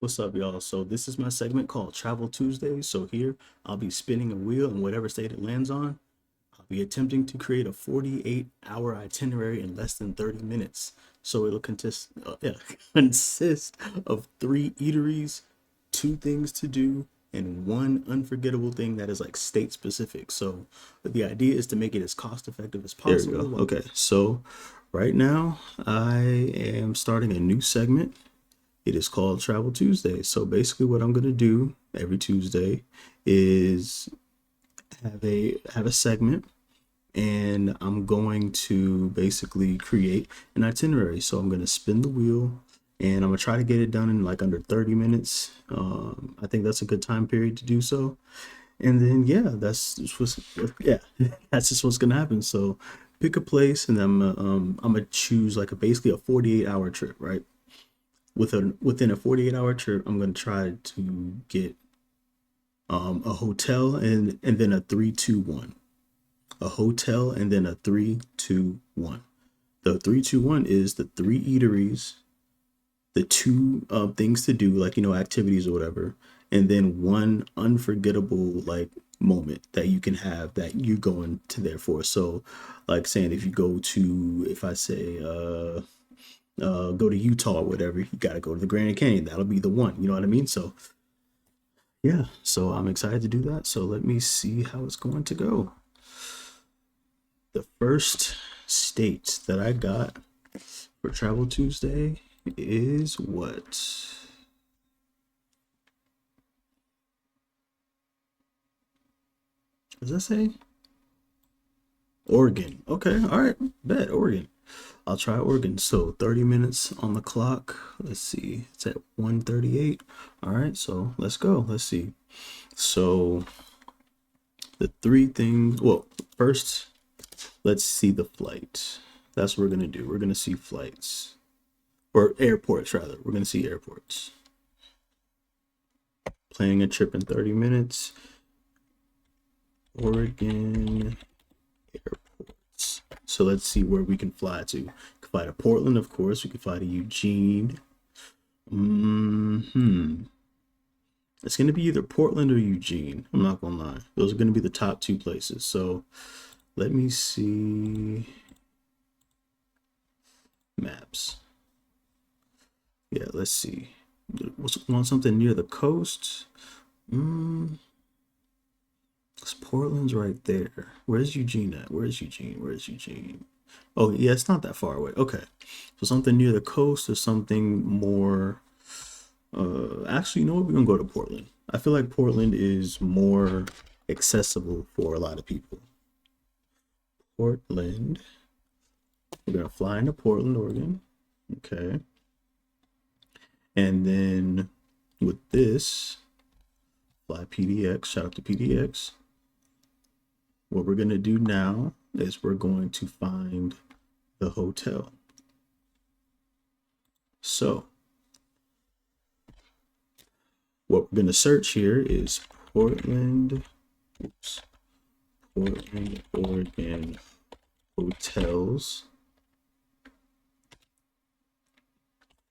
What's up, y'all? So this is my segment called Travel Tuesdays. So here I'll be spinning a wheel in whatever state it lands on. I'll be attempting to create a 48-hour itinerary in less than 30 minutes. So it'll consist of three eateries, two things to do, and one unforgettable thing that is like state specific. So the idea is to make it as cost effective as There we go. possible. Okay, so right now I am starting a new segment. It is called Travel Tuesday. So basically what I'm going to do every Tuesday is have a segment, and I'm going to basically create an itinerary. So I'm going to spin the wheel, and I'm going to try to get it done in like under 30 minutes. I think that's a good time period to do so. And then yeah, that's just what's gonna happen. So pick a place, and I'm gonna choose like basically a 48-hour trip, right? Within a 48-hour trip, I'm gonna try to get a hotel and then a 3-2-1. A hotel and then a 3-2-1. The 3-2-1 is the three eateries, the two things to do, like activities or whatever, and then one unforgettable like moment that you can have that you're going to there for. So, like saying if I say go to Utah or whatever, you got to go to the Grand Canyon. That'll be the one. You know what I mean? So yeah, so I'm excited to do that. So let me see how it's going to go. The first state that I got for Travel Tuesday is what? Does that say? Oregon. Okay, all right, bet Oregon. I'll try Oregon. So 30 minutes on the clock. Let's see. It's at 1:38. All right, so let's go. Let's see. So the three things, well, first let's see the flight. That's what we're going to do. We're going to see flights or airports rather. We're going to see airports. Planning a trip in 30 minutes. Oregon airports. So let's see where we can fly to. We can fly to Portland, of course. We can fly to Eugene. It's going to be either Portland or Eugene. I'm not going to lie. Those are going to be the top two places. So let me see maps. Yeah, let's see. Want something near the coast? Portland's right there. Where's Eugene at? Where's Eugene? Where's Eugene? Oh, yeah, it's not that far away. Okay. So something near the coast or something more. Actually, you know what? We're going to go to Portland. I feel like Portland is more accessible for a lot of people. Portland. We're going to fly into Portland, Oregon. Okay. And then with this, fly PDX. Shout out to PDX. What we're going to do now is we're going to find the hotel. So what we're going to search here is Portland, Oregon hotels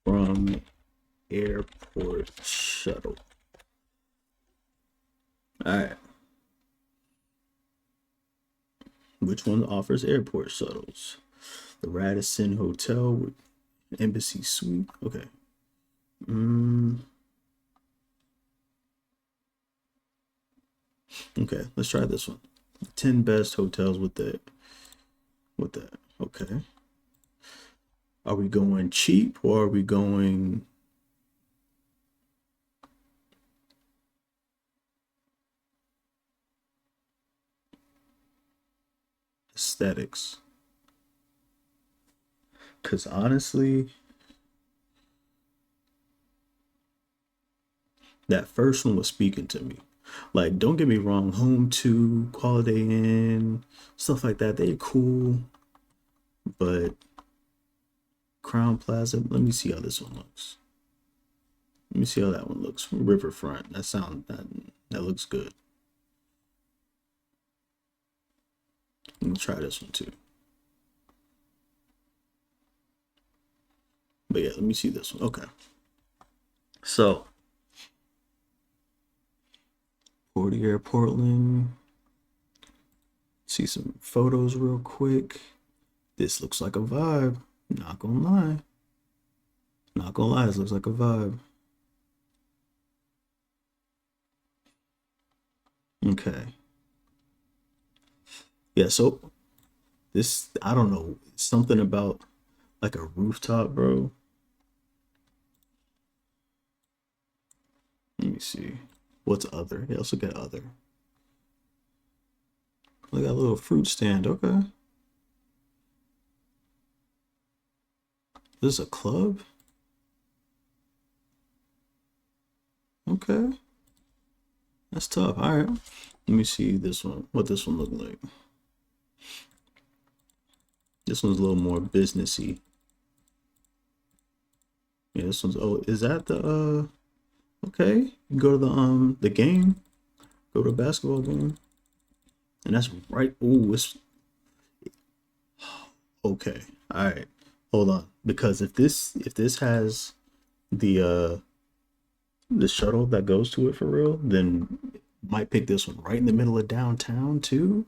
from airport shuttle. All right. Which one offers airport shuttles? The Radisson Hotel with Embassy Suite. Okay. Okay, let's try this one. 10 best hotels with that. Okay. Are we going cheap or are we going aesthetics? Because honestly, that first one was speaking to me. Like, don't get me wrong, Home2, Quality Inn, stuff like that, they're cool. But Crown Plaza, let me see how this one looks. Let me see how that one looks. Riverfront, that looks good. Let me try this one too. But yeah, let me see this one. Okay. So here, Portland. See some photos real quick. This looks like a vibe. Not gonna lie. Not gonna lie, this looks like a vibe. Okay. Yeah, so this, I don't know, something about like a rooftop, bro. Let me see. What's other? Yeah, let's look at other. Look at a little fruit stand. Okay. This is a club? Okay. That's tough. All right. Let me see this one. What this one look like. This one's a little more businessy. Yeah, this one's, oh, is that the okay. You go to the game. Go to a basketball game. And that's right. Oh, it's okay. All right. Hold on. Because if this has the shuttle that goes to it for real, then might pick this one right in the middle of downtown too.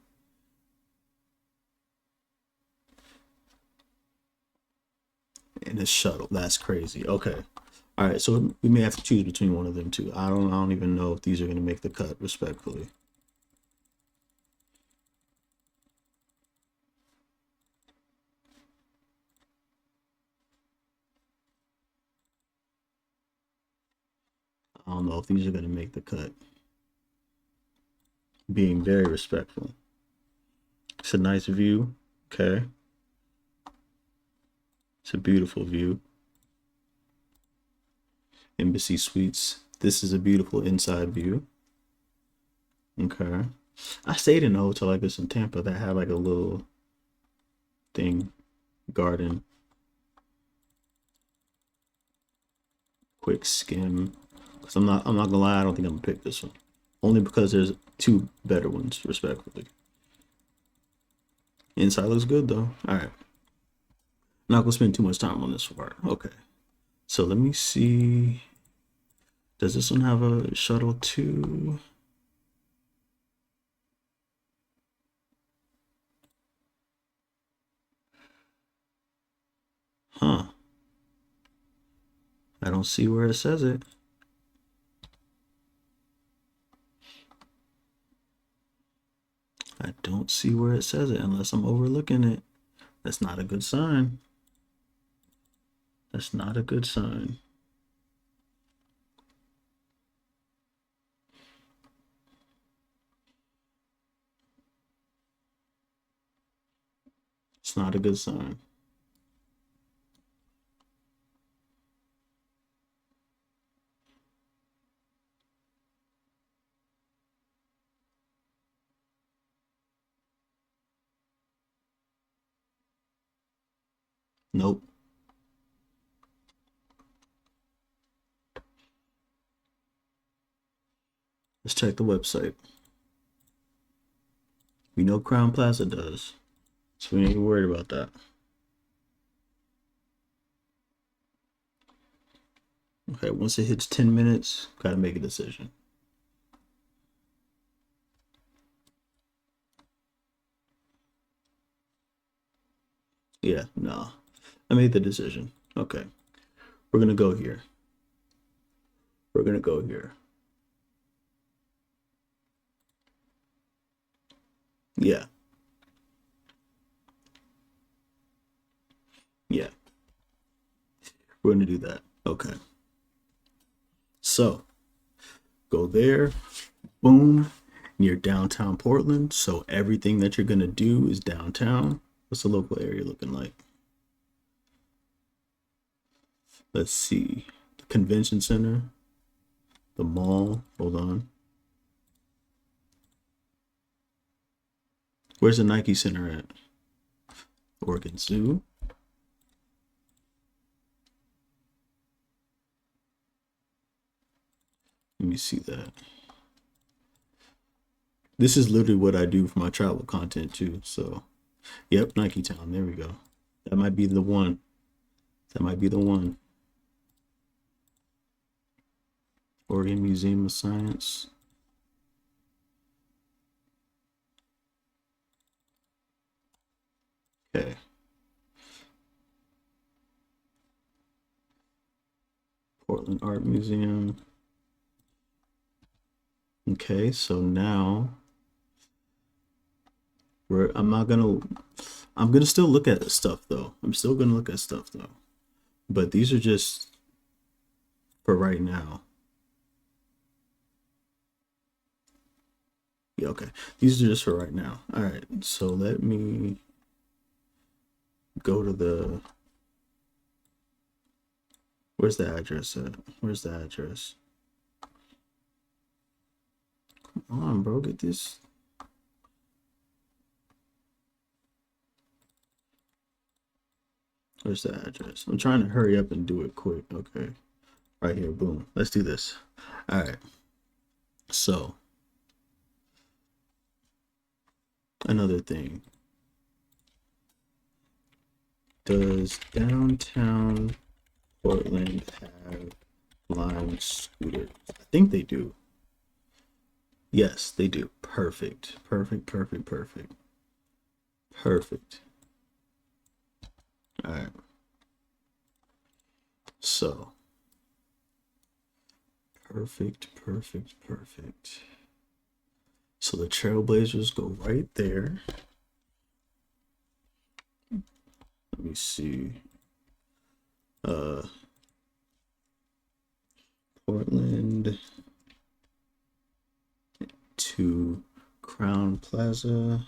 And a shuttle. That's crazy. Okay. All right. So we may have to choose between one of them two. I don't even know if these are gonna make the cut, respectfully. I don't know if these are gonna make the cut. Being very respectful. It's a nice view. Okay. It's a beautiful view. Embassy Suites. This is a beautiful inside view. Okay. I stayed in a hotel like this in Tampa that had like a little thing, garden. Quick skim. Cause I'm not gonna lie, I don't think I'm gonna pick this one. Only because there's two better ones, respectfully. Inside looks good though. Alright. Not gonna spend too much time on this part. Okay. So let me see. Does this one have a shuttle too? Huh. I don't see where it says it. I don't see where it says it unless I'm overlooking it. That's not a good sign. That's not a good sign. It's not a good sign. Nope. Let's check the website. We know Crown Plaza does, so we ain't worried about that. Okay, once it hits 10 minutes, gotta make a decision. Yeah, no. I made the decision. Okay. We're gonna go here. We're gonna go here. Yeah. Yeah. We're gonna do that. Okay. So go there, boom, near downtown Portland. So everything that you're gonna do is downtown. What's the local area looking like? Let's see. The convention center, the mall. Hold on. Where's the Nike Center at? Oregon Zoo. Let me see that. This is literally what I do for my travel content too. So, yep, Nike Town. There we go. That might be the one. That might be the one. Oregon Museum of Science. Portland Art Museum. Okay, so now I'm gonna still look at stuff though. I'm still gonna look at stuff though. But these are just for right now. Yeah, okay. These are just for right now. All right, so let me go to the, where's the address at? Where's the address? Come on, bro, get this. Where's the address? I'm trying to hurry up and do it quick. Okay, right here, boom. Let's do this. All right, so another thing. Does downtown Portland have Lime scooters? I think they do. Yes, they do. Perfect. Perfect, perfect, perfect. Perfect. All right. So, perfect, perfect, perfect. So the Trailblazers go right there. Let me see. Portland to Crown Plaza.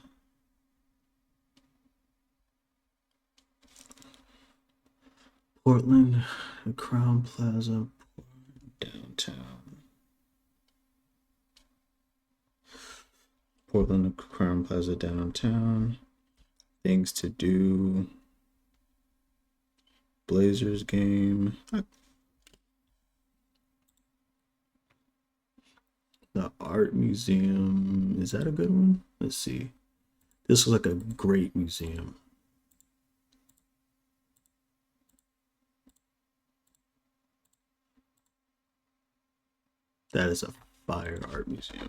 Portland, Crown Plaza, downtown. Portland, Crown Plaza, downtown. Things to do. Blazers game. The art museum. Is that a good one? Let's see. This looks like a great museum. That is a fire art museum.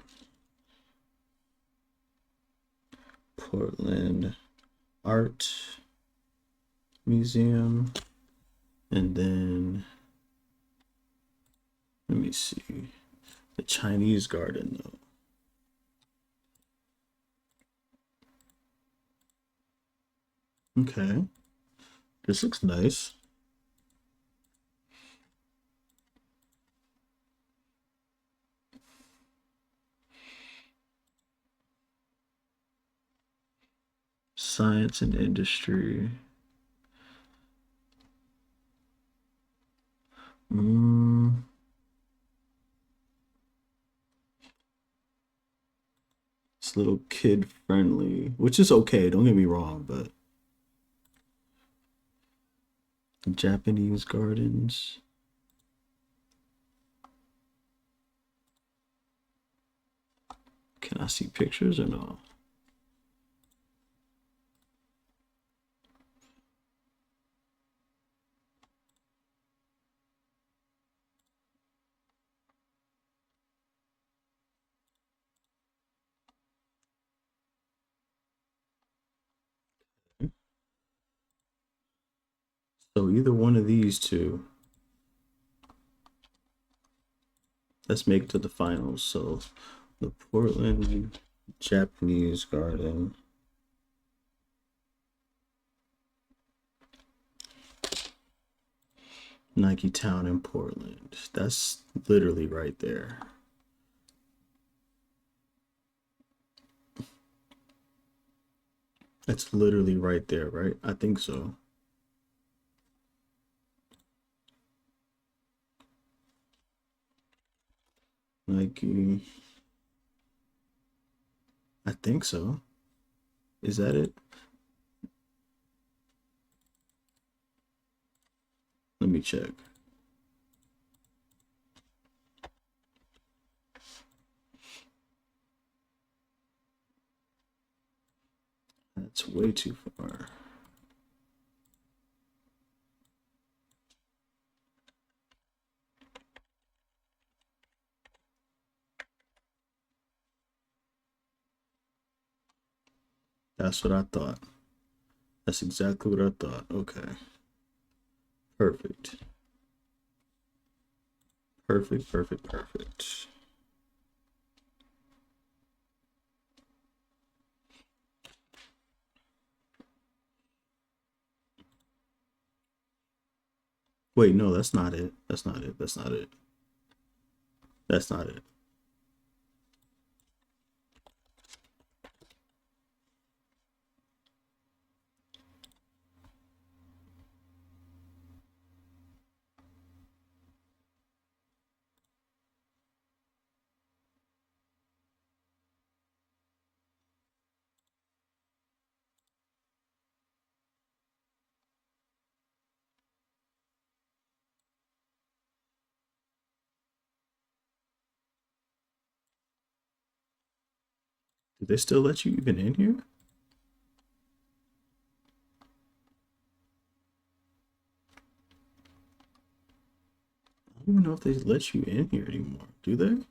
Portland Art Museum. And then, let me see. The Chinese Garden, though. Okay. This looks nice. Science and industry. It's a little kid friendly, which is okay. Don't get me wrong, but Japanese gardens. Can I see pictures or no? So either one of these two. Let's make it to the finals. So the Portland Japanese Garden. Nike Town in Portland. That's literally right there. That's literally right there, right? I think so. Nike. I think so. Is that it? Let me check. That's way too far. That's what I thought. That's exactly what I thought. Okay. Perfect. Perfect, perfect, perfect. Wait, no, that's not it. That's not it. That's not it. That's not it. Did they still let you even in here? I don't even know if they let you in here anymore. Do they? Are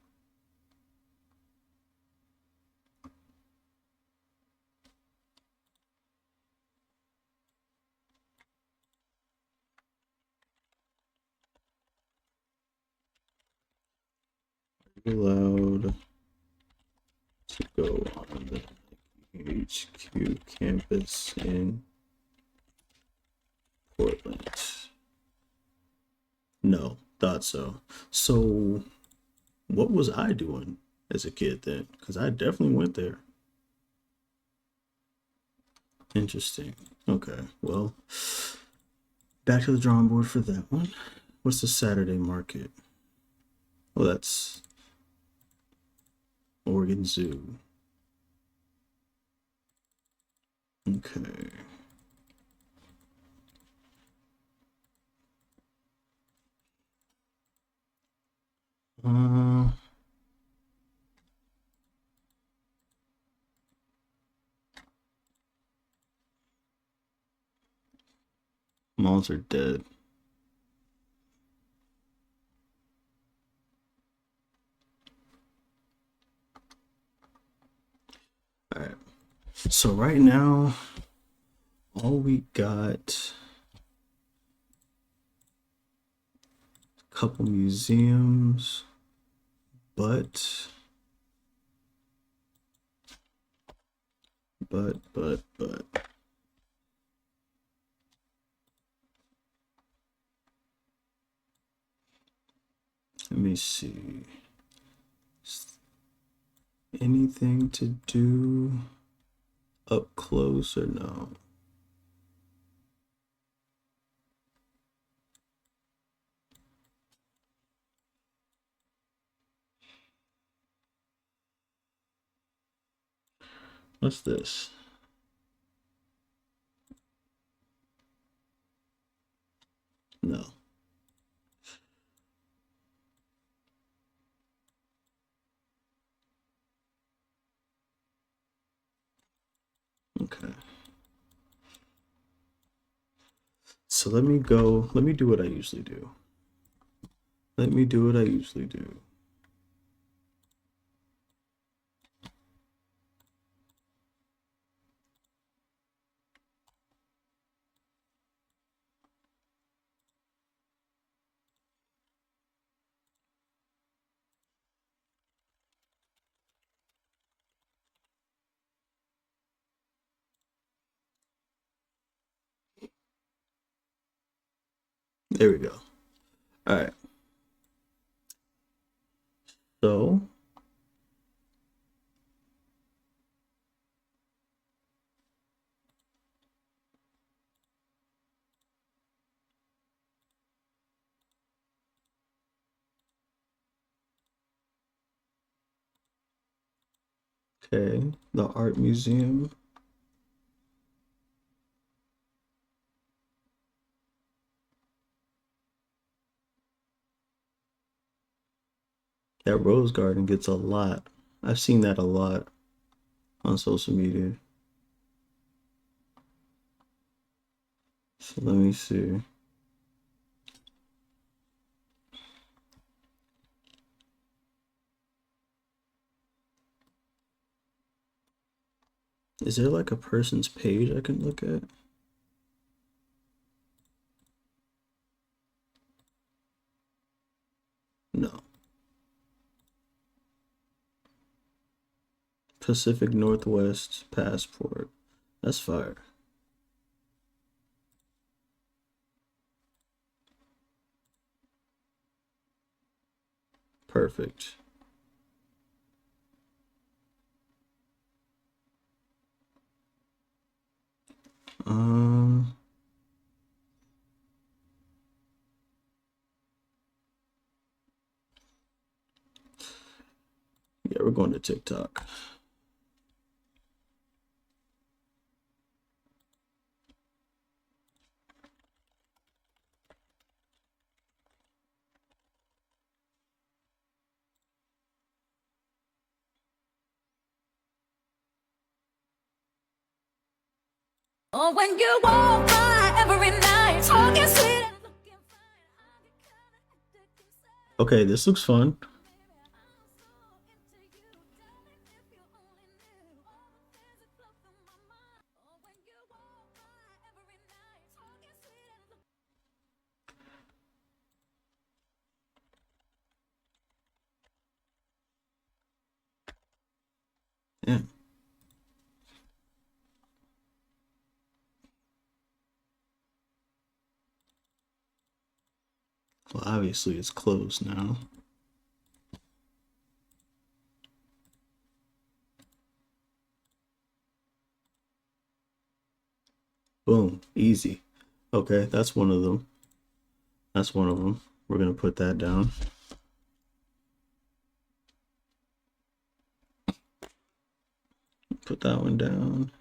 you allowed to go on the HQ campus in Portland? No, thought so. So, what was I doing as a kid then? Because I definitely went there. Interesting. Okay, well, back to the drawing board for that one. What's the Saturday market? Well, that's Oregon Zoo. Okay. Uh, malls are dead. All right. So right now, all we got a couple museums, but let me see. Anything to do up close or no? What's this? No. Okay. So let me do what I usually do. Let me do what I usually do. There we go. All right. So okay, the art museum. That rose garden gets a lot. I've seen that a lot on social media. So let me see. Is there like a person's page I can look at? No. Pacific Northwest passport. That's fire. Perfect. Yeah, we're going to TikTok. Oh, when you walk by every night, talking sweet and looking fine, I get kinda hectic inside. Okay, this looks fun. Baby, I'm so into you, darling, if you only knew all the things that flow through my mind. Oh, when you walk by every night, talking sweet and looking. Yeah. Well, obviously it's closed now. Boom, easy. Okay, that's one of them. That's one of them. We're gonna put that down. Put that one down.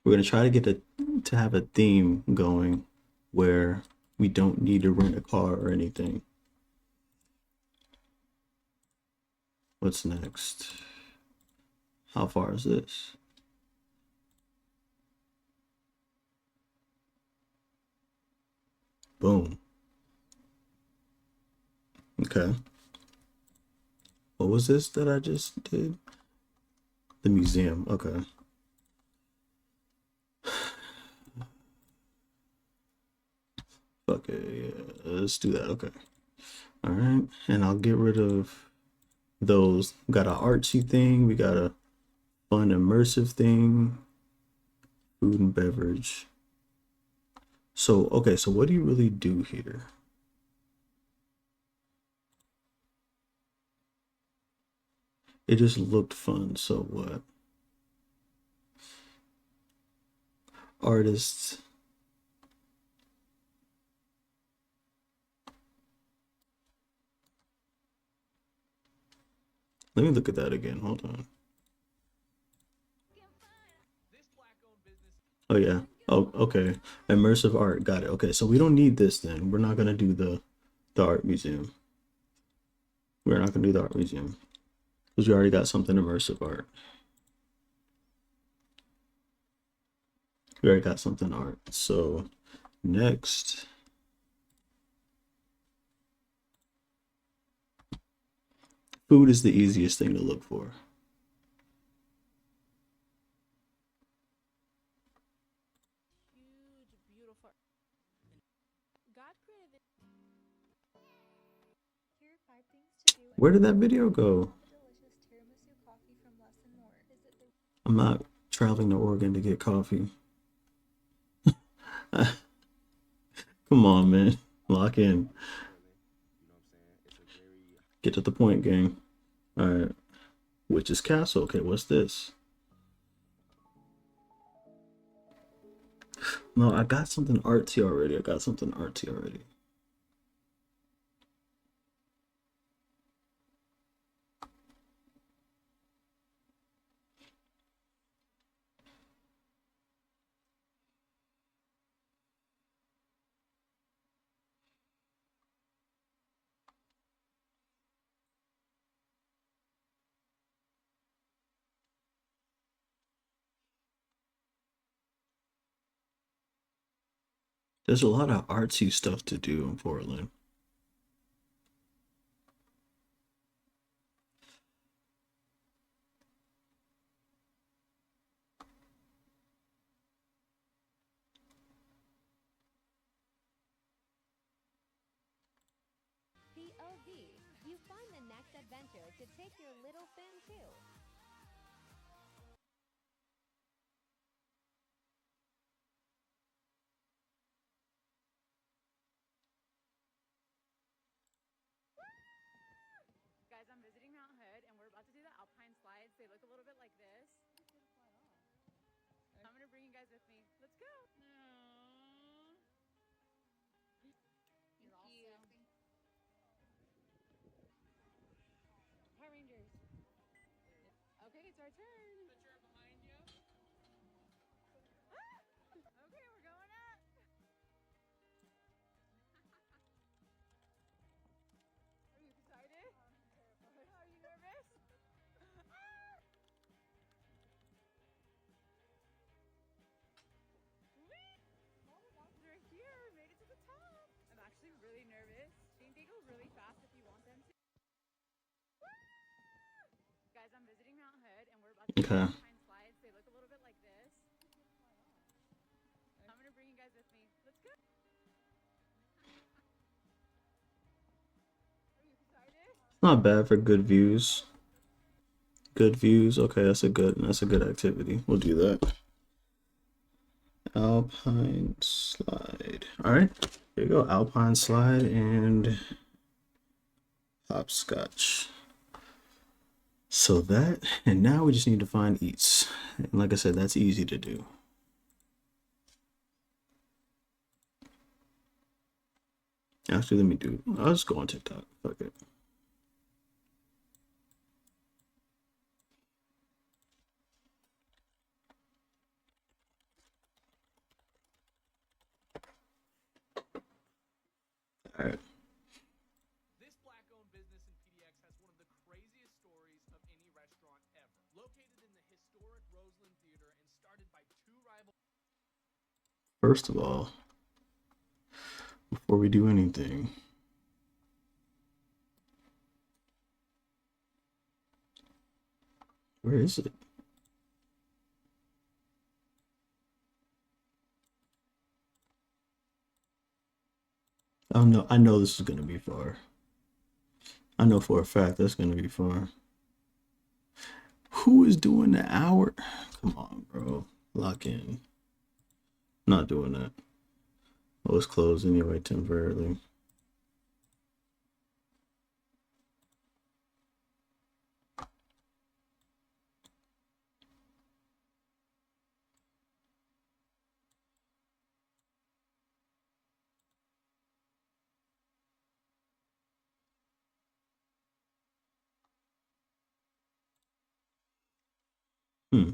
We're gonna try to get to have a theme going where we don't need to rent a car or anything. What's next? How far is this? Boom. Okay. What was this that I just did? The museum. Okay. Okay, yeah, let's do that. Okay. All right. And I'll get rid of those. We got an artsy thing. We got a fun immersive thing. Food and beverage. So, okay, so what do you really do here? It just looked fun, so what? Artists. Let me look at that again. Hold on. Oh yeah. Oh, okay. Immersive art. Got it. Okay, so we don't need this then. We're not gonna do the art museum. We're not gonna do the art museum because we already got something immersive art. We already got something art. So next, food is the easiest thing to look for. Huge, beautiful. God created. Here are 5 things to do. Where did that video go? Delicious tiramisu coffee from Lesson More. Visit the. I'm not traveling to Oregon to get coffee. Come on, man. Lock in. Get to the point, gang. All right. Witch's Castle. Okay, what's this? No, I got something artsy already. There's a lot of artsy stuff to do in Portland. next adventure to take your little fan too. Guys, I'm visiting Mount Hood, and we're about to do the alpine slides. They look a little bit like this. I'm gonna bring you guys with me. Let's go. You're all sassy. Power Rangers. Okay, it's our turn. Picture behind you. Okay, we're going up. Are you excited? I'm terrified. Are you nervous? We're here. We made it to the top. I'm actually really nervous. They go really fast if you want them to. Guys, I'm visiting Mount Hood, and we're about to do Okay. alpine slides. They look a little bit like this. I'm gonna bring you guys with me. Let's go. Are you excited? Not bad for good views. Good views. Okay, that's a good activity. We'll do that. Alpine slide. All right, here you go. Alpine slide and hopscotch. So that, and now we just need to find eats. And like I said, that's easy to do. Actually, let me do. I'll just go on TikTok. Fuck it. All right. This black-owned business in PDX has one of the craziest stories of any restaurant ever. Located in the historic Roseland Theater and started by two rival... First of all, before we do anything, where is it? Oh no, I know this is gonna be far. I know for a fact that's gonna be far. Who is doing the hour? Come on, bro. Lock in. Not doing that. Oh, it's closed anyway temporarily. Hmm.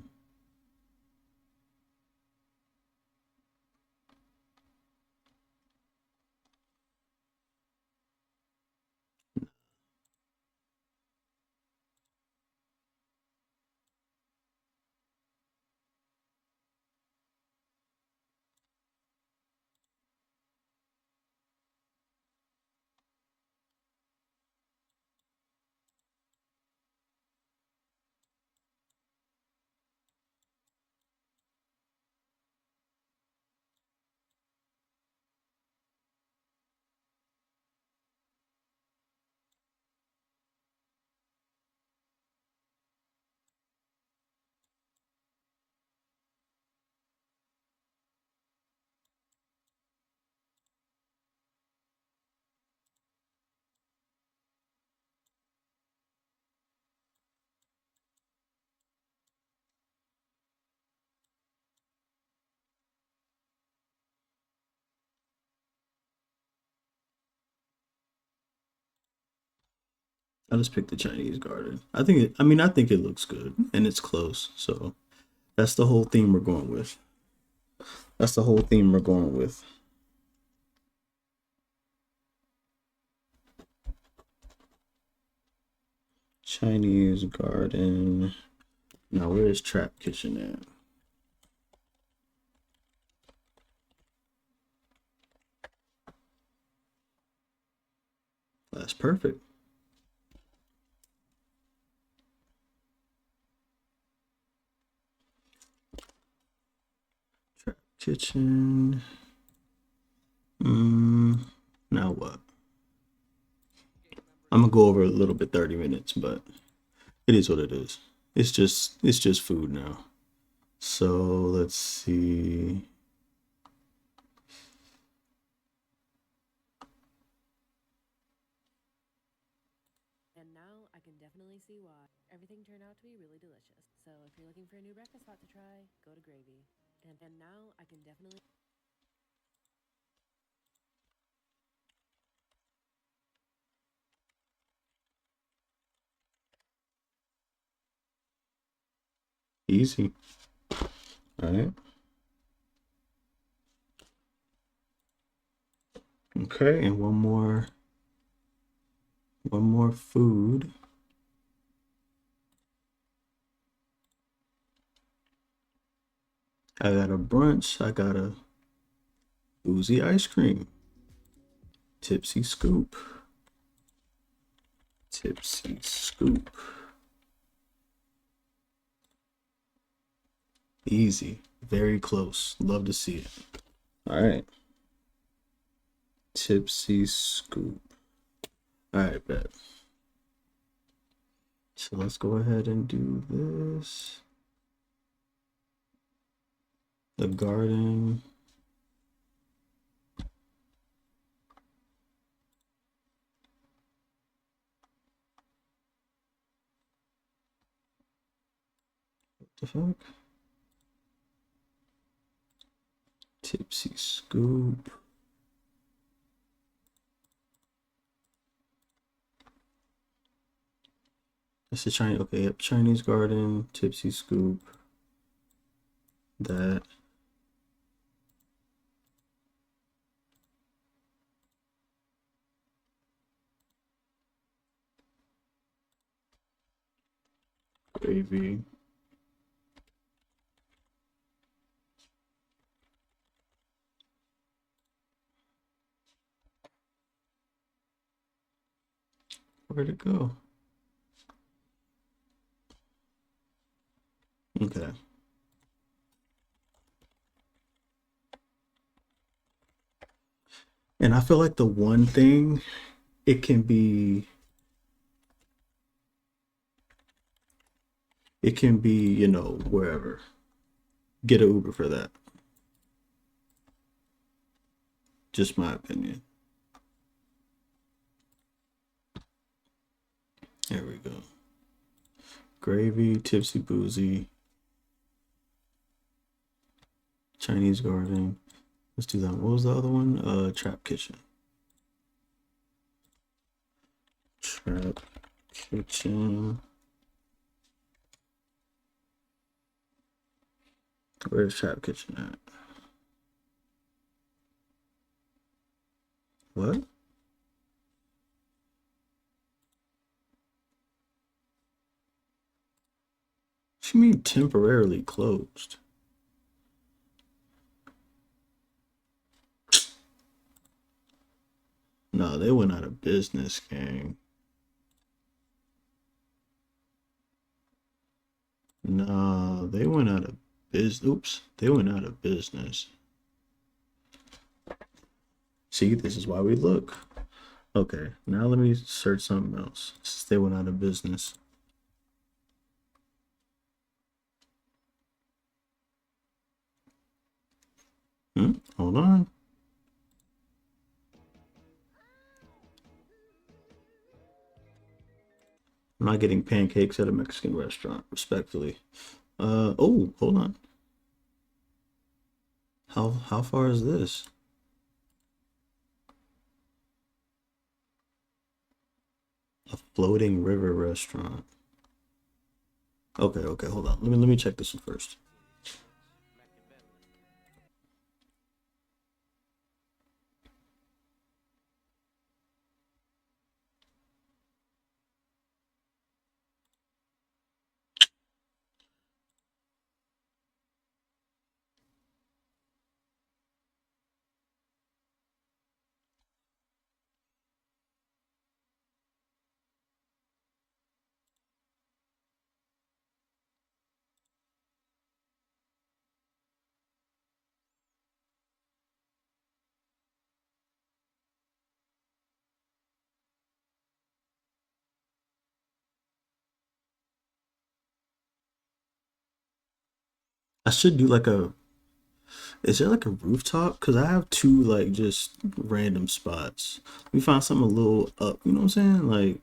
I just picked the Chinese garden. I think it, I mean, I think it looks good and it's close. So that's the whole theme we're going with. That's the whole theme we're going with. Chinese garden. Now, where is Trap Kitchen at? That's perfect. Trap Kitchen. Now what? I'm gonna go over a little bit 30 minutes, but it is what it is. It's just food now. So let's see. And now I can definitely see why. Everything turned out to be really delicious. So if you're looking for a new breakfast spot to try, go to Gravy. And now I can definitely. Easy. All right. Okay, and one more food. I got a brunch. I got a boozy ice cream. Tipsy scoop. Tipsy scoop. Easy. Very close. Love to see it. All right. Tipsy scoop. All right, bet. So let's go ahead and do this. The garden. What the fuck? Tipsy scoop. That's the Chinese. Okay, yep. Chinese garden. Tipsy scoop. That. Gravy. Where'd it go? Okay. And I feel like the one thing, it can be, wherever. Get an Uber for that. Just my opinion. There we go. Gravy, tipsy boozy, Chinese garden. Let's do that. What was the other one? Trap kitchen. Trap kitchen. Where's trap kitchen at? What? She mean temporarily closed? No, they went out of business, gang. No, they went out of business. Oops, they went out of business. See, this is why we look. Okay, now let me search something else. Since they went out of business. Hold on. I'm not getting pancakes at a Mexican restaurant, respectfully. Oh, hold on. How far is this? A floating river restaurant. Okay, hold on. Let me check this one first. I should do like a. Is there like a rooftop? Cause I have two like just random spots. We find something a little up. You know what I'm saying? Like,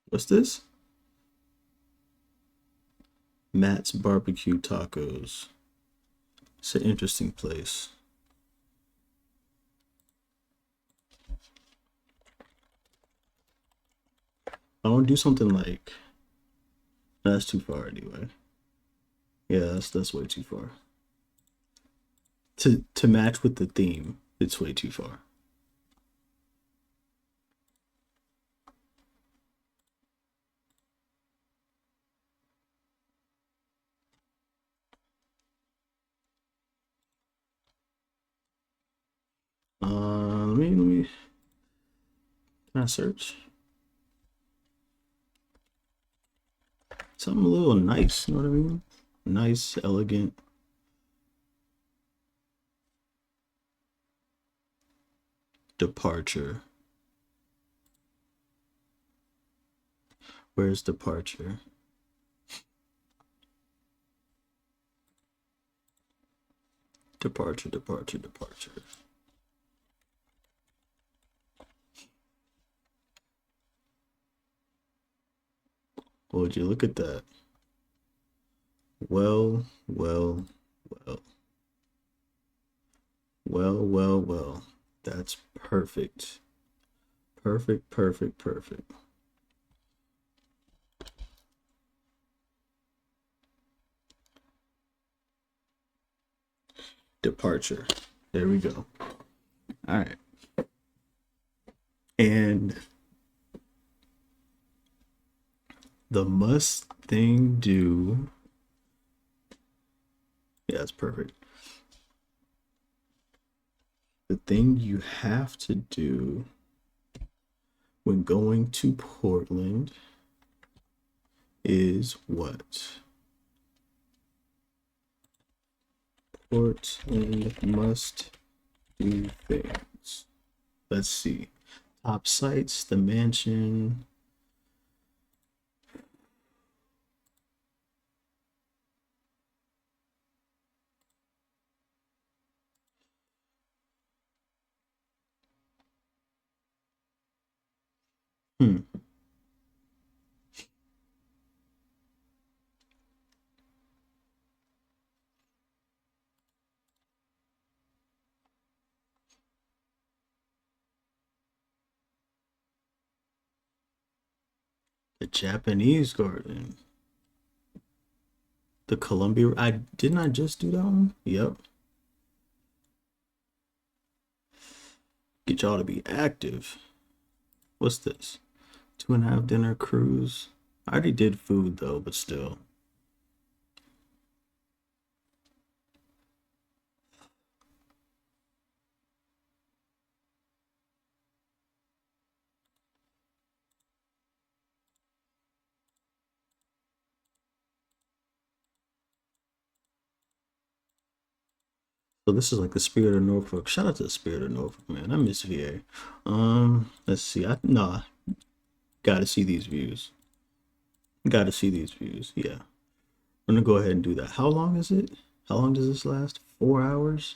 what's this? Matt's Barbecue Tacos. It's an interesting place. I want to do something like. That's too far anyway. Yeah, that's way too far. To match with the theme, it's way too far. Let me. Can I search? Something a little nice. You know what I mean? Nice, elegant. Departure. Where's departure? Departure, departure, departure. Would you look at that? Well, well, well. Well. That's perfect. Perfect, perfect, perfect. Departure. There we go. All right. And the must thing do. Yeah, that's perfect. The thing you have to do when going to Portland is what? Portland must do things. Let's see. Top sites, the mansion. Hmm. The Japanese garden. The Columbia. I didn't I just do that one? Yep. Get y'all to be active. What's this? 2.5 dinner cruise. I already did food though, but still. So this is like the Spirit of Norfolk. Shout out to the Spirit of Norfolk, man. I miss VA. Let's see. Gotta see these views. Gotta see these views. Yeah. I'm gonna go ahead and do that. How long is it? How long does this last? 4 hours?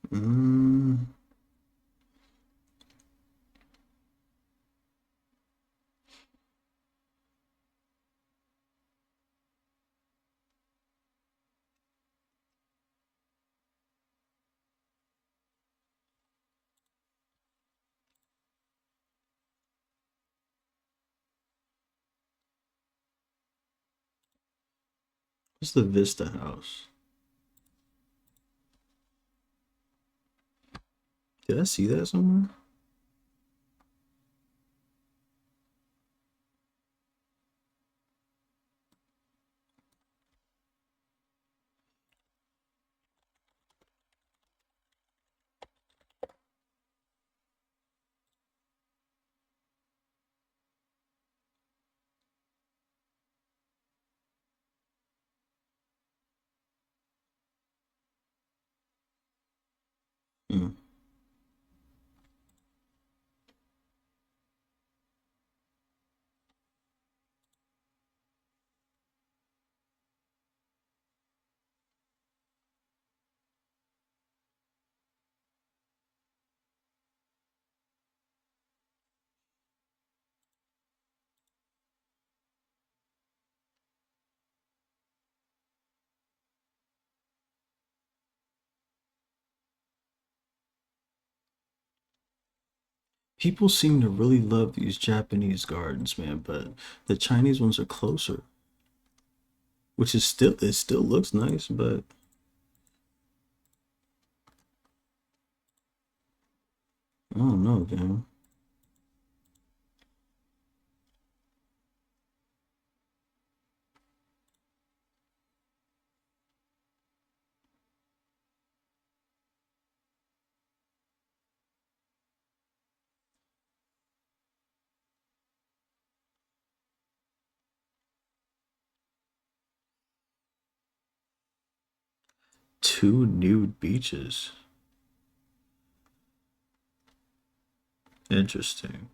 Mm, what's the Vista House? Did I see that somewhere? Mm. People seem to really love these Japanese gardens, man, but the Chinese ones are closer, which is still it still looks nice, but I don't know, man. Two nude beaches. Interesting.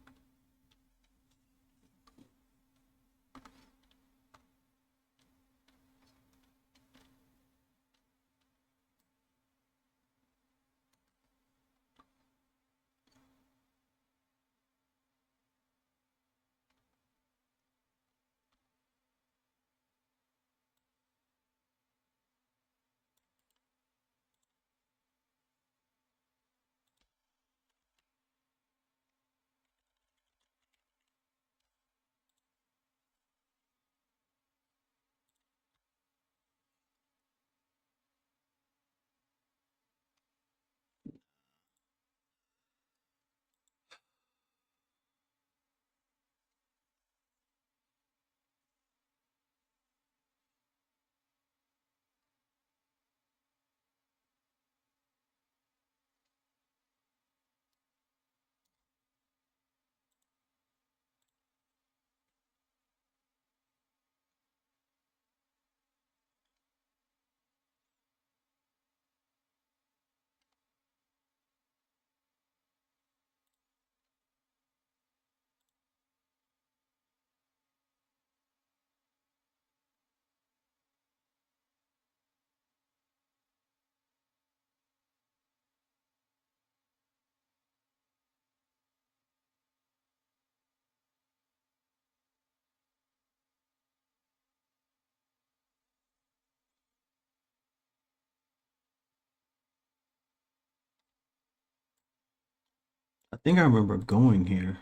I think I remember going here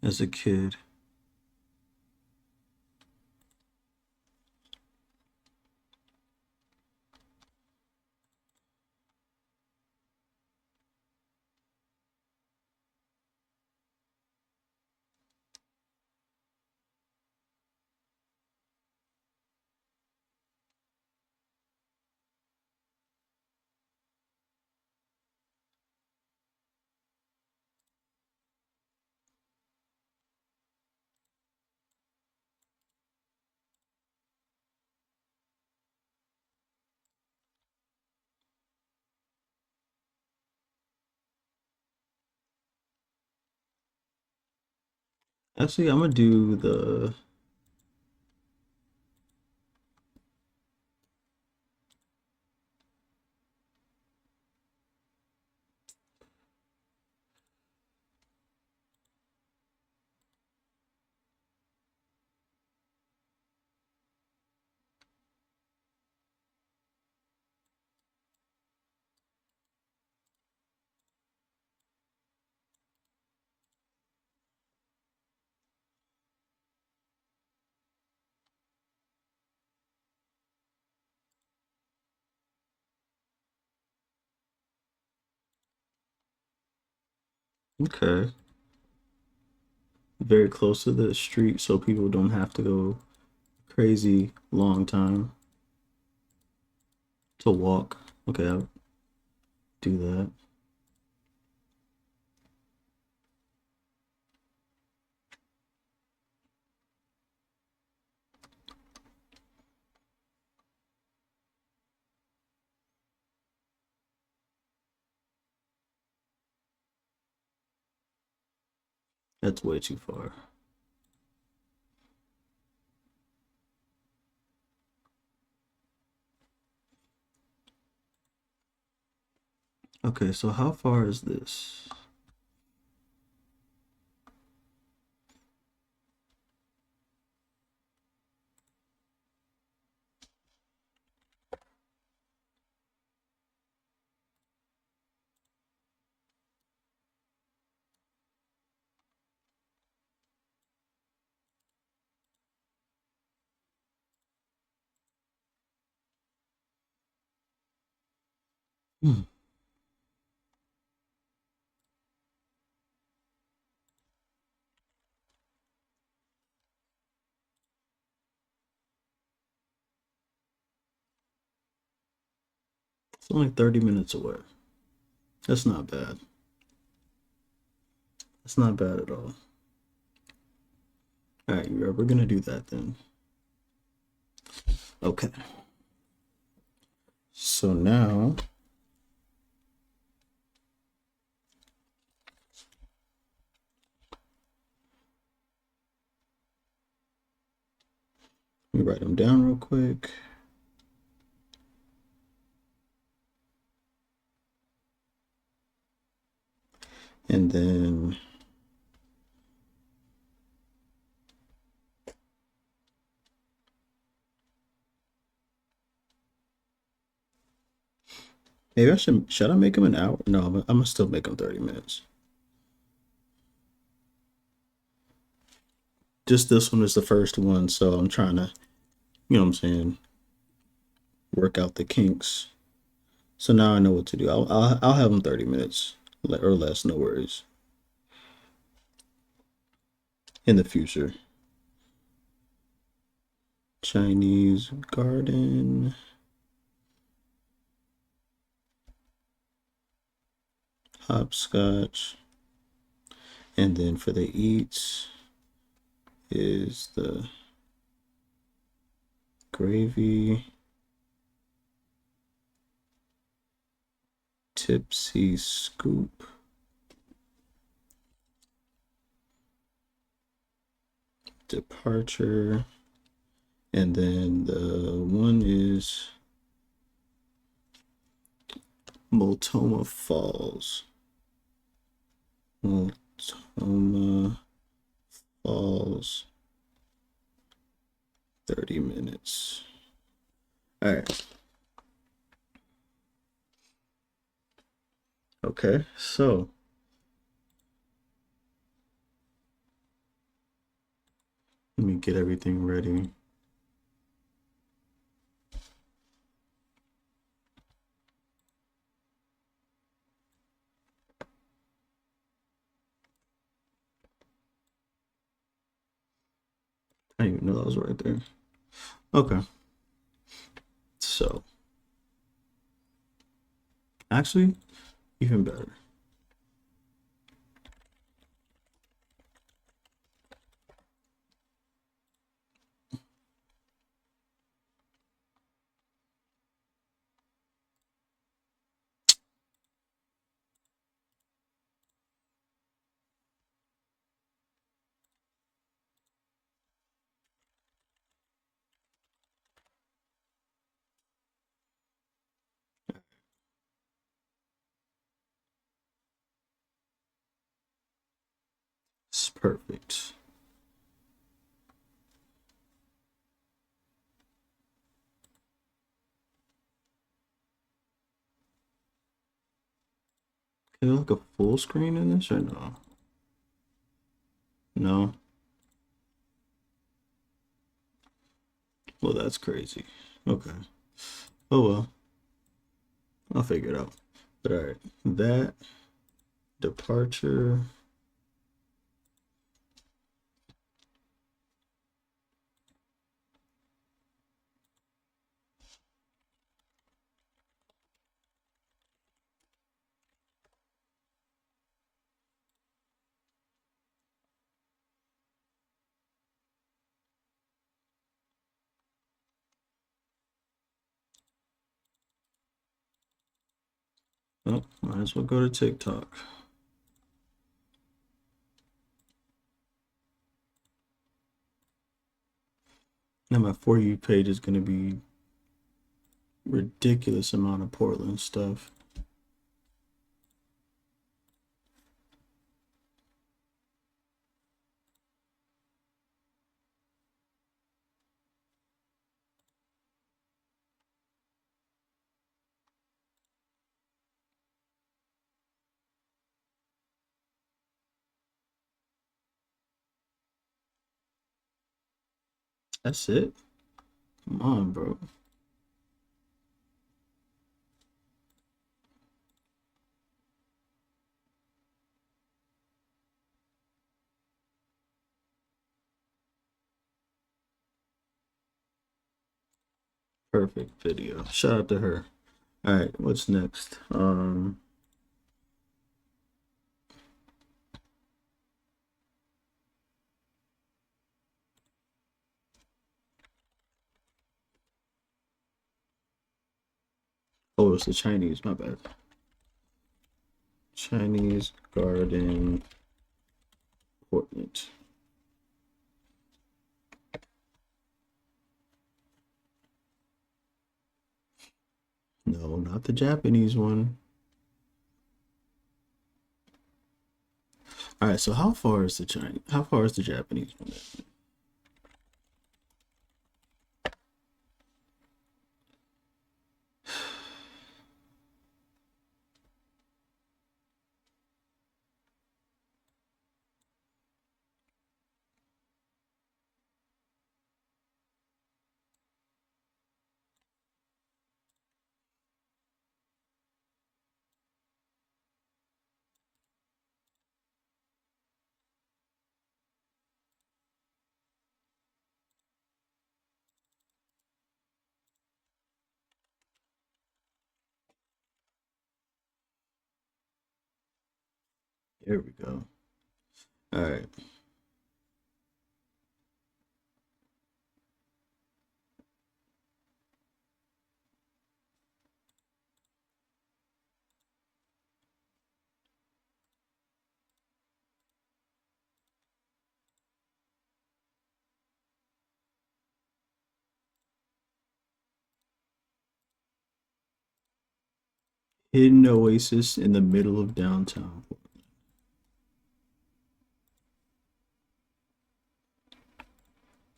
as a kid. Actually, I'm gonna do the. Okay. Very close to the street, so people don't have to go crazy long time to walk. Okay, I'll do that. That's way too far. Okay, so how far is this? Hmm. It's only 30 minutes away. That's not bad. That's not bad at all. All right, we're gonna do that then. Okay. So now let me write them down real quick. And then maybe I should I make them an hour? No, I'm gonna still make them 30 minutes. Just this one is the first one, so I'm trying to, you know what I'm saying, work out the kinks. So now I know what to do. I'll have them 30 minutes or less, no worries. In the future. Chinese garden. Hopscotch. And then for the eats is the gravy. Tipsy scoop. Departure. And then the one is Multnomah Falls. Multnomah Falls. 30 minutes. All right. Okay, so let me get everything ready. I didn't even know that was right there. Okay. So, actually, even better. It's perfect. Can I look a full screen in this or no? No. Well, that's crazy. Okay. Oh well. I'll figure it out. But all right. That departure. Oh, might as well go to TikTok. Now my For You page is gonna be ridiculous amount of Portland stuff. That's it. Come on, bro. Perfect video. Shout out to her. All right, what's next? Oh, it's the Chinese. My bad. Chinese garden, Portland. No, not the Japanese one. All right, so how far is the Chinese? How far is the Japanese one? Here we go. All right. Hidden oasis in the middle of downtown.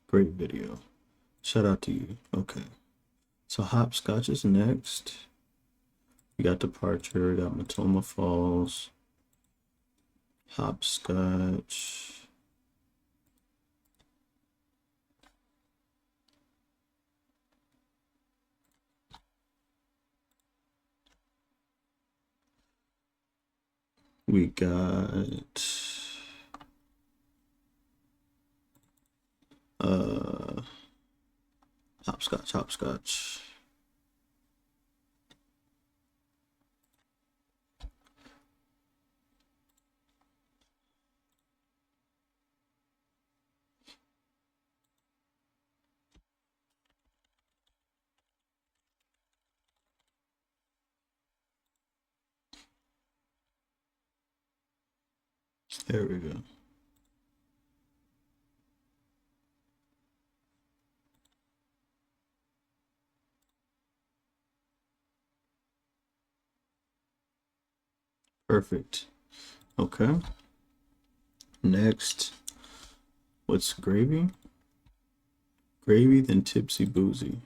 Great video. Shout out to you. Okay. So Hopscotch is next. We got Departure, we got Matoma Falls, Hopscotch. We got Hopscotch. There we go. Perfect. Okay. Next, what's Gravy? Gravy, then Tipsy Boozy.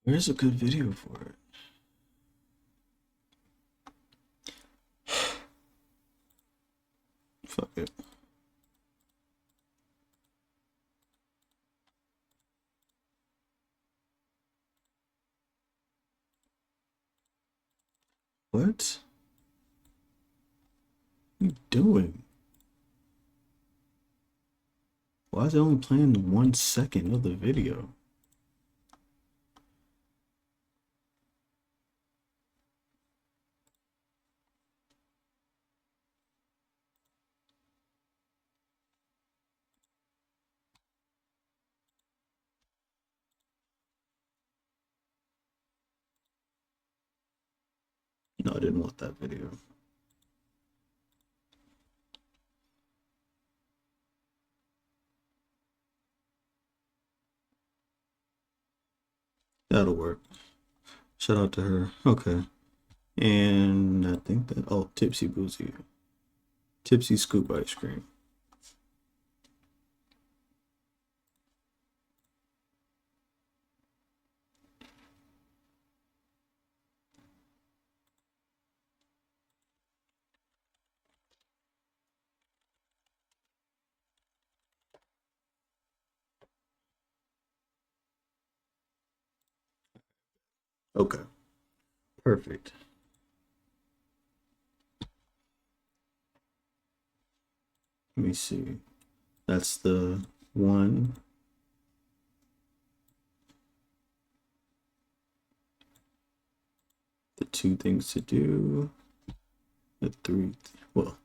Where's a good video for it? Fuck it. What? What are you doing? Why is it only playing 1 second of the video? No, I didn't want that video. That'll work. Shout out to her. Okay. And I think that, oh, Tipsy Boozy. Tipsy Scoop Ice Cream. Okay. Perfect. Let me see. That's the 1. The 2 things to do. The 3. Well,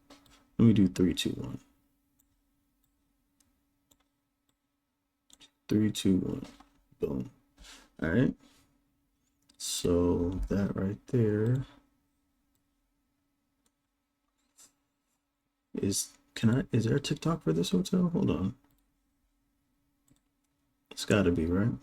let me do 3, 2, 1. 3, 2, 1. Boom. All right. So that right there is, is there a TikTok for this hotel? Hold on. It's gotta be, right?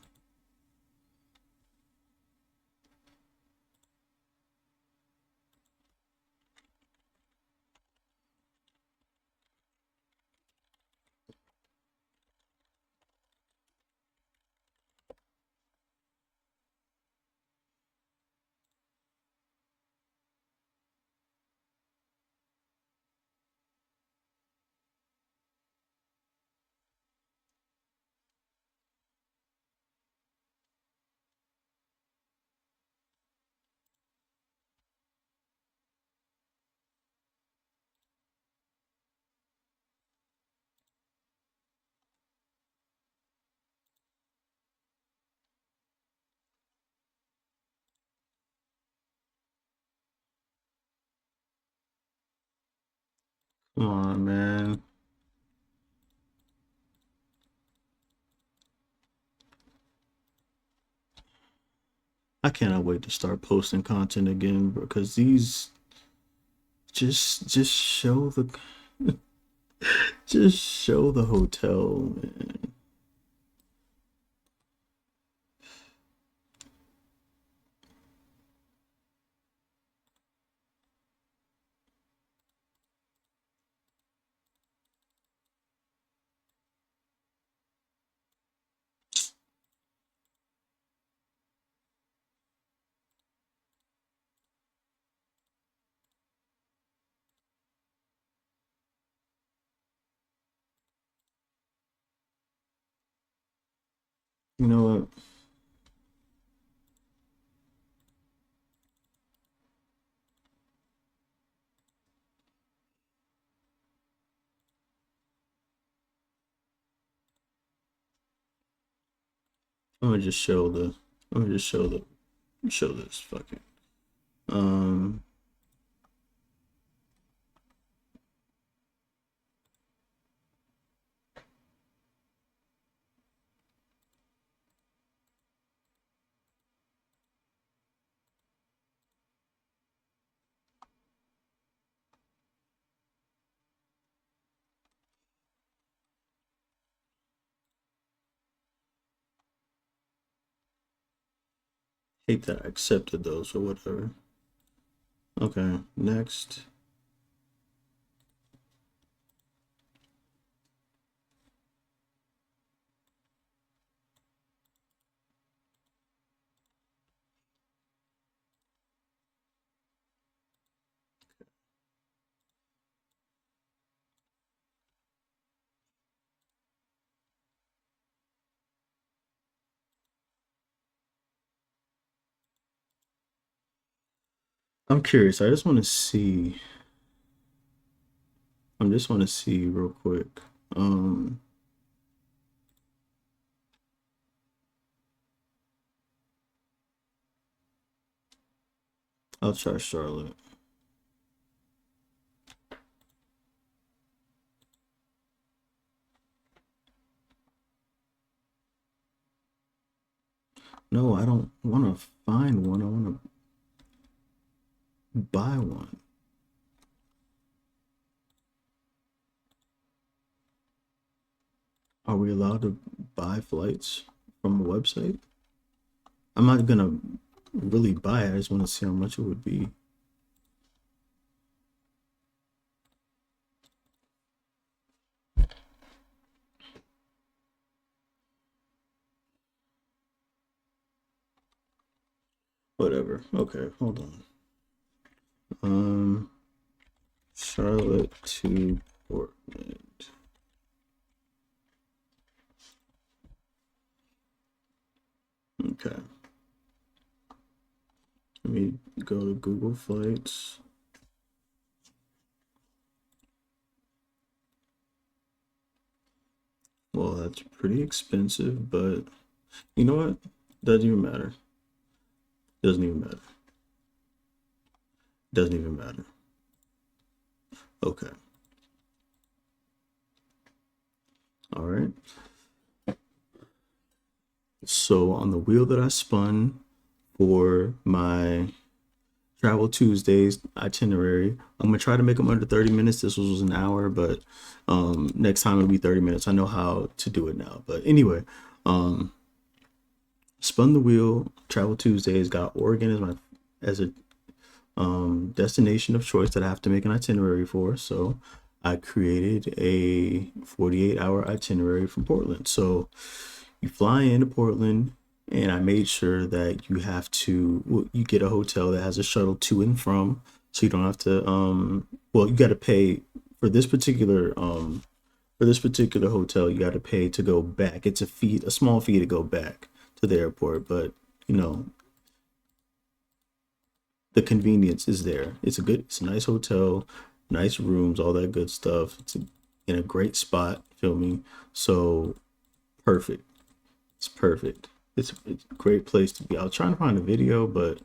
Come on, man. I cannot wait to start posting content again because these just show the just show the hotel, man. You know what? I'm gonna just show the I'm gonna just show this fucking um hate that I accepted those or whatever. Okay, next. I'm curious. I just want to see. I just want to see real quick. Um, I'll try Charlotte. No, I don't want to find one. I want to buy one. Are we allowed to buy flights from a website? I'm not gonna really buy it. I just want to see how much it would be. Whatever. Okay, hold on. Charlotte to Portland. Okay. Let me go to Google Flights. Well, that's pretty expensive, but you know what? Doesn't even matter. Doesn't even matter. Doesn't even matter. Okay. All right. So on the wheel that I spun for my Travel Tuesdays itinerary, I'm gonna try to make them under 30 minutes. This was an hour, but next time it'll be 30 minutes. I know how to do it now. But anyway, spun the wheel. Travel Tuesdays got Oregon as a destination of choice that I have to make an itinerary for. So I created a 48-hour itinerary from Portland. So you fly into Portland, and I made sure that you get a hotel that has a shuttle to and from, so you don't have to you got to pay for this particular hotel. You got to pay to go back. It's a small fee to go back to the airport, but you know the convenience is there. It's a nice hotel, nice rooms, all that good stuff. In a great spot, feel me? So perfect. It's perfect. It's a great place to be. I was trying to find a video, but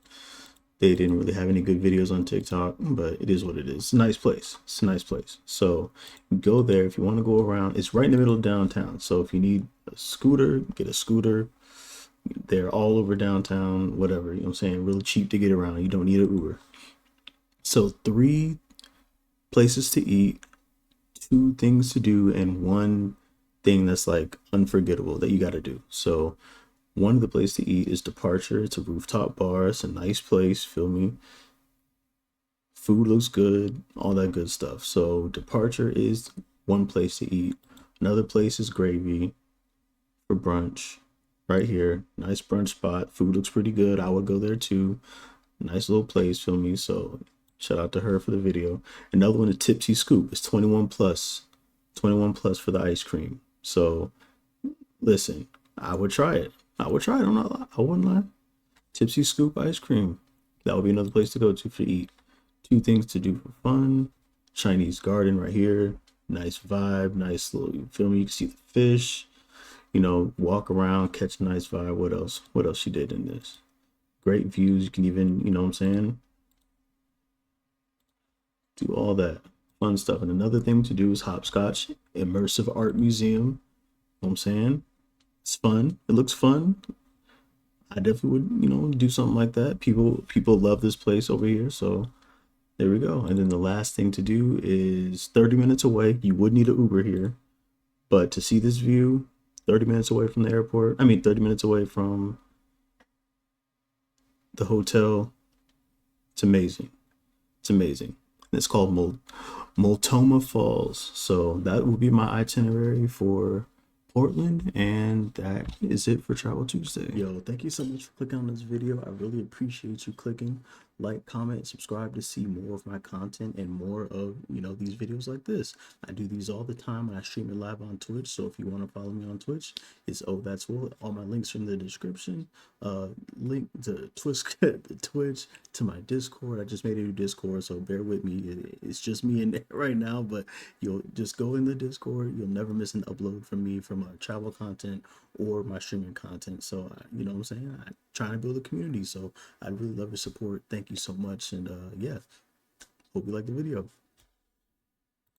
they didn't really have any good videos on TikTok, but it is what it is. It's a nice place. It's a nice place. So you go there if you want to go around. It's right in the middle of downtown. So if you need a scooter, get a scooter. They're all over downtown, whatever, you know what I'm saying? Really cheap to get around. You don't need an Uber. So 3 places to eat, 2 things to do, and 1 thing that's like unforgettable that you got to do. So one of the places to eat is Departure. It's a rooftop bar. It's a nice place, feel me? Food looks good, all that good stuff. So Departure is one place to eat. Another place is Gravy for brunch. Right here, nice brunch spot. Food looks pretty good. I would go there too. Nice little place, feel me? So shout out to her for the video. Another one is Tipsy Scoop. It's 21 plus. 21 plus for the ice cream. So listen, I would try it. I wouldn't lie. Tipsy Scoop ice cream. That would be another place to go to for eat. 2 things to do for fun. Chinese garden right here. Nice vibe. Nice little, you feel me? You can see the fish. Walk around, catch a nice vibe. What else? What else she did in this? Great views. You can even, you know what I'm saying? Do all that fun stuff. And another thing to do is Hopscotch Immersive Art Museum. You know what I'm saying? It's fun. It looks fun. I definitely would, do something like that. People love this place over here. So there we go. And then the last thing to do is 30 minutes away. You would need an Uber here. But to see this view, 30 minutes away from the airport. 30 minutes away from the hotel. It's amazing. It's amazing. And it's called Multnomah Falls. So that will be my itinerary for Portland, and that is it for Travel Tuesday. Yo, thank you so much for clicking on this video. I really appreciate you clicking. like, comment, subscribe to see more of my content and more of, you know, these videos like this. I do these all the time and I stream it live on Twitch. So if you want to follow me on Twitch, it's ohthatswill. All my links are in the description. Link to Twitch, to my Discord. I just made a new Discord, so bear with me. It's just me in there right now, but you'll just go in the Discord. You'll never miss an upload from me from travel content or my streaming content. So you know what I'm saying? I'm trying to build a community, so I'd really love your support. Thank you so much, and yeah, hope you like the video.